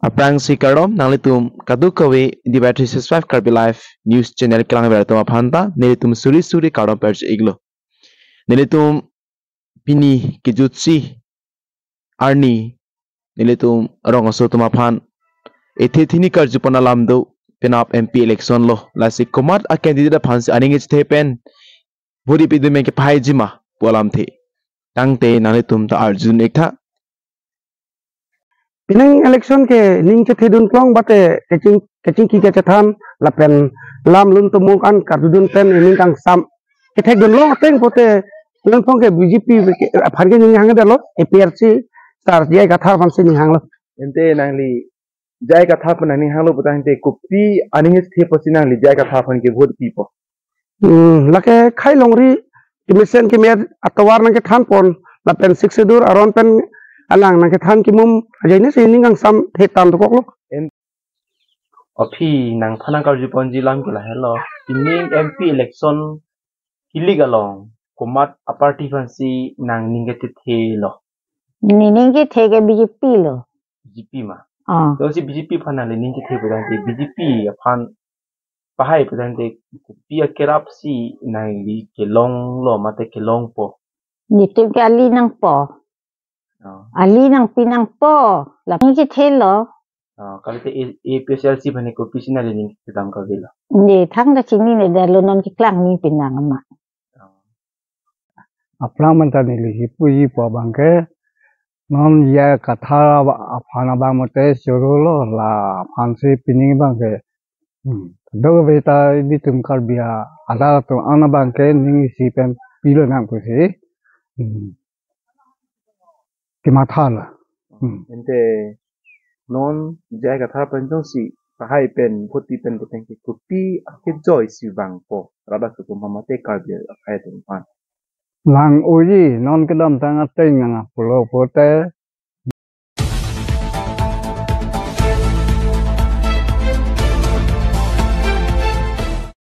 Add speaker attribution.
Speaker 1: Aprang si karom nang litum kadukawi di battery subscribe karbi live news channel kelang beratu apanta nelitum suri karom perch iglo nelitum pini kijutsi arni nelitum rongoso tumaphan thini karjupana lamdo penap MP election lo lasi komat a candidate phansi aningich thepen bodi pidume ke phaijima polam the tangte nalitum ta arjun ektha
Speaker 2: Pinang election ke ning ke thidun klong bate kecing ki ke tham la pen lam lun to mung kan kardun pen ning kang sam ke thek dun lo teng pote lun phong ke BJP phan ke ning hang de lo APRC star jai katha pan se ning hang lo
Speaker 1: ente nangli jai katha pan ning hang lo butang te kopi aningich the pasina nangli jai katha pan ke vote pipo
Speaker 2: lake khai longri kimisen ke mer atwar nang ke than pon la pen sik sedur aron pen alang nang ke than ki mum ajai ne se ning kang sam the tam to kok lo
Speaker 1: Opi nang phana kar jupon jilam kila hello ining MP election kilig along kumat aparti fansi nang ningete the lo
Speaker 3: Ningi thege BJP lo.
Speaker 1: BJP ma to si BJP phana le ningke the budang te BJP phan pahai budang te pia kerap si nang li kelong lo mate kelong po
Speaker 3: Nitim ke ali nang po. Ali nang pinang po. La ningi the lo.
Speaker 1: kali te APSLC bhane ko pisina le ningke dam ka vela
Speaker 3: Ni thang da chini ne da lo non ki klang ni pinang ma.
Speaker 2: apna man ta ni li pui po bangke non ya katha aphana bang mate chorolo la phansi pining bangke do beta di tum kar bia ada to ana bangke ning si pen pilo nang ko si ki mathala
Speaker 1: ente non jai katha panjong si pahai pen photi pen butang ke kopi ake joy si bang po rada ko mamate ka bia akai ten pan
Speaker 2: lang uji non kedam tanga teng nga pulo pote